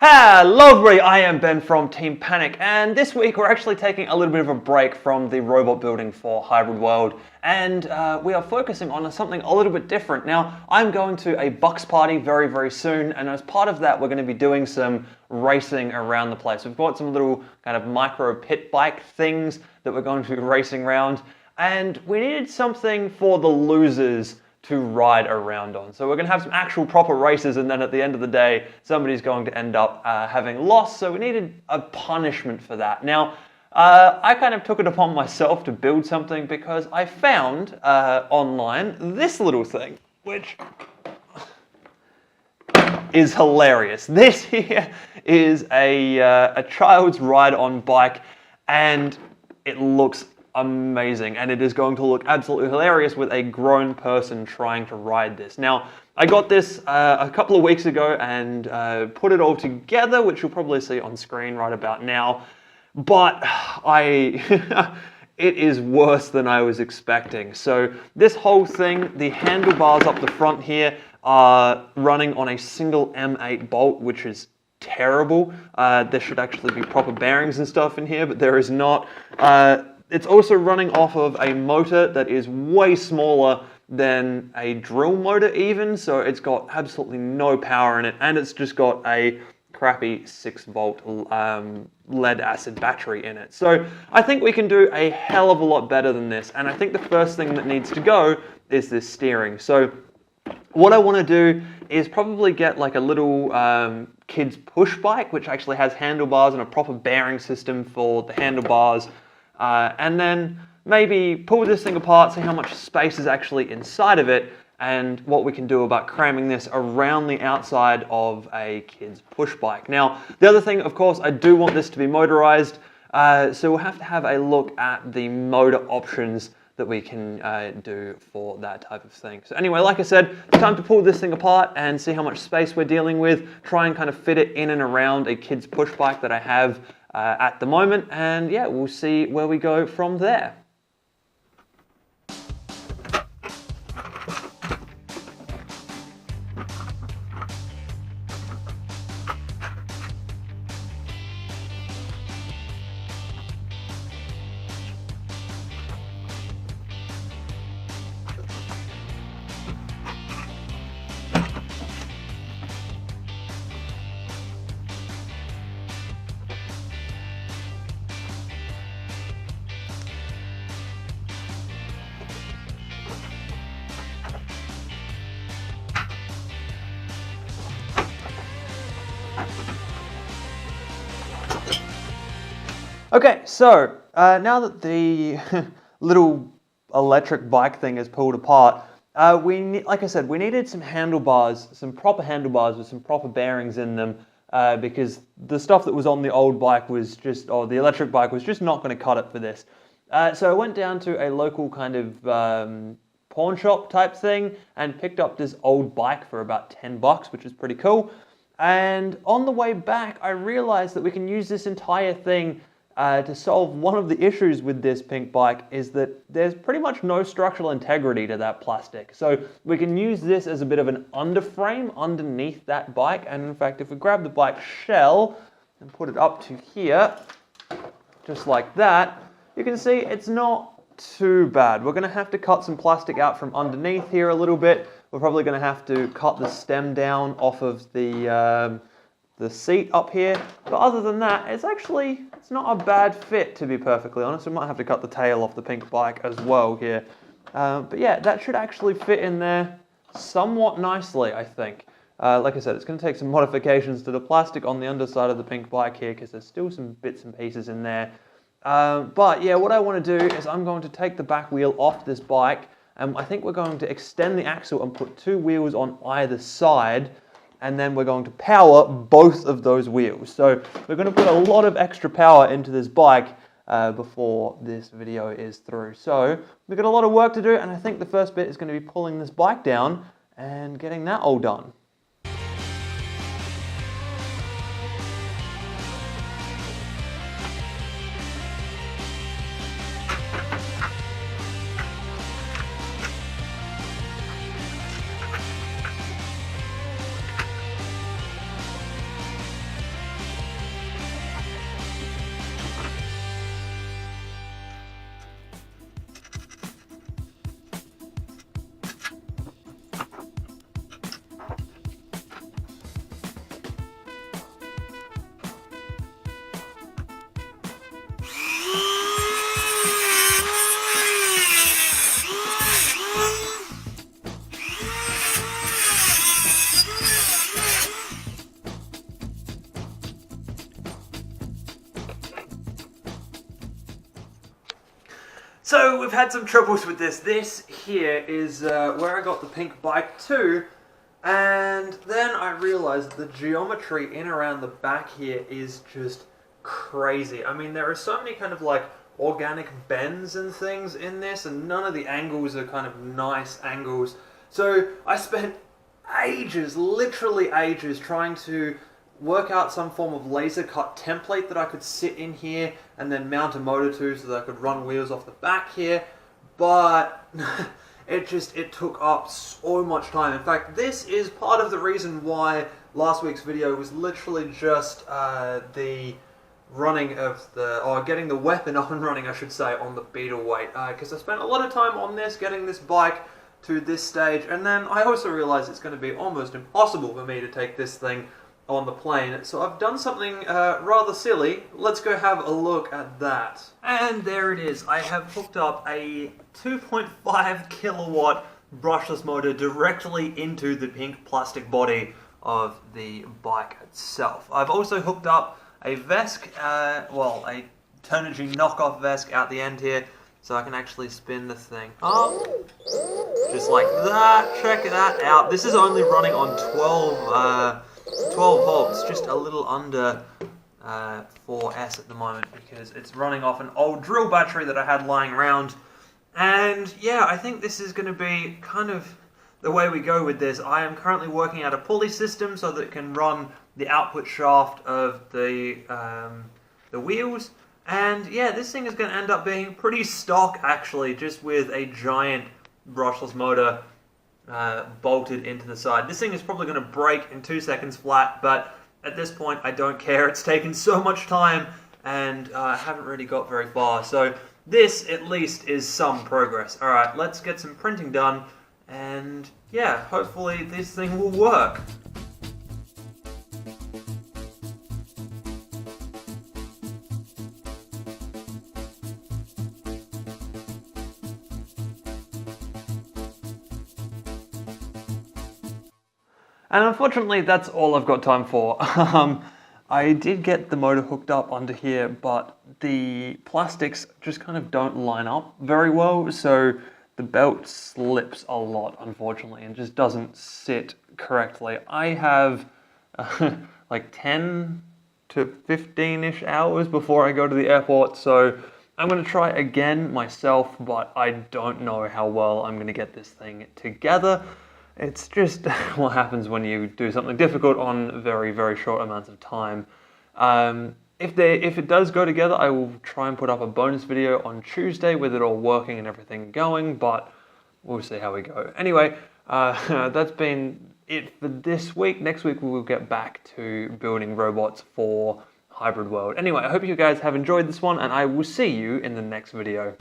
Hello everybody, I am Ben from Team Panic, and this week we're actually taking a little bit of a break from the robot building for Hybrid World, and we are focusing on something a little bit different. Now, I'm going to a Bucks party very soon, and as part of that we're going to be doing some racing around the place. We've got some little kind of micro pit bike things that we're going to be racing around, and we needed something for the losers to ride around on. So we're going to have some actual proper races, and then at the end of the day, somebody's going to end up having lost, so we needed a punishment for that. Now, I kind of took it upon myself to build something because I found online this little thing, which is hilarious. This here is a child's ride-on bike, and it looks amazing, and it is going to look absolutely hilarious with a grown person trying to ride this. Now, I got this a couple of weeks ago and put it all together, which you'll probably see on screen right about now, but it is worse than I was expecting. So this whole thing, the handlebars up the front here are running on a single M8 bolt, which is terrible. There should actually be proper bearings and stuff in here, but there is not. It's also running off of a motor that is way smaller than a drill motor even, so it's got absolutely no power in it, and it's just got a crappy 6-volt lead acid battery in it. So I think we can do a hell of a lot better than this, and I think the first thing that needs to go is this steering. So what I want to do is probably get like a little kid's push bike, which actually has handlebars and a proper bearing system for the handlebars. And then maybe pull this thing apart, see how much space is actually inside of it, and what we can do about cramming this around the outside of a kid's push bike. Now, the other thing, of course, I do want this to be motorized, so we'll have to have a look at the motor options that we can do for that type of thing. So anyway, like I said, it's time to pull this thing apart and see how much space we're dealing with, try and kind of fit it in and around a kid's push bike that I have at the moment, and yeah, we'll see where we go from there. Okay, so now that the little electric bike thing is pulled apart, like I said, we needed some handlebars, some proper handlebars with some proper bearings in them, because the stuff that was on the old bike was just, or the electric bike was just not going to cut it for this. So I went down to a local kind of pawn shop type thing and picked up this old bike for about $10, which is pretty cool. And on the way back, I realized that we can use this entire thing to solve one of the issues with this pink bike, is that there's pretty much no structural integrity to that plastic. So we can use this as a bit of an underframe underneath that bike, and in fact if we grab the bike shell and put it up to here, just like that, you can see it's not too bad. We're going to have to cut some plastic out from underneath here a little bit. We're probably going to have to cut the stem down off of the seat up here, but other than that, it's not a bad fit, to be perfectly honest. We might have to cut the tail off the pink bike as well here, but yeah, that should actually fit in there somewhat nicely, I think. Like I said, it's going to take some modifications to the plastic on the underside of the pink bike here, because there's still some bits and pieces in there, but yeah, what I want to do is I'm going to take the back wheel off this bike, and I think we're going to extend the axle and put 2 wheels on either side, and then we're going to power both of those wheels. So we're going to put a lot of extra power into this bike before this video is through. So we've got a lot of work to do, and I think the first bit is going to be pulling this bike down and getting that all done. So we've had some troubles with this. This here is where I got the pink bike to, and then I realized the geometry in around the back here is just crazy. I mean, there are so many kind of like organic bends and things in this, and none of the angles are kind of nice angles. So I spent ages, literally ages, trying to work out some form of laser cut template that I could sit in here and then mount a motor to so that I could run wheels off the back here, but it took up so much time. In fact, this is part of the reason why last week's video was literally just the running of getting the weapon up and running, I should say, on the Beetle weight, because I spent a lot of time on this, getting this bike to this stage, and then I also realized it's going to be almost impossible for me to take this thing on the plane, so I've done something rather silly. Let's go have a look at that. And there it is. I have hooked up a 2.5 kilowatt brushless motor directly into the pink plastic body of the bike itself. I've also hooked up a Vesk, a Turnigy knockoff Vesk out the end here, so I can actually spin the thing up. Just like that. Check that out. This is only running on 12 volts, just a little under 4S at the moment, because it's running off an old drill battery that I had lying around. And yeah, I think this is going to be kind of the way we go with this. I am currently working out a pulley system so that it can run the output shaft of the wheels. And yeah, this thing is going to end up being pretty stock, actually, just with a giant brushless motor bolted into the side. This thing is probably going to break in 2 seconds flat, but at this point I don't care. It's taken so much time and I haven't really got very far. So this at least is some progress. Alright, let's get some printing done, and yeah, hopefully this thing will work. And unfortunately, that's all I've got time for. I did get the motor hooked up under here, but the plastics just kind of don't line up very well, so the belt slips a lot, unfortunately, and just doesn't sit correctly. I have like 10 to 15-ish hours before I go to the airport, so I'm going to try again myself, but I don't know how well I'm going to get this thing together. It's just what happens when you do something difficult on very, very short amounts of time. If it does go together, I will try and put up a bonus video on Tuesday with it all working and everything going, but we'll see how we go. Anyway, that's been it for this week. Next week we will get back to building robots for Hybrid World. Anyway, I hope you guys have enjoyed this one, and I will see you in the next video.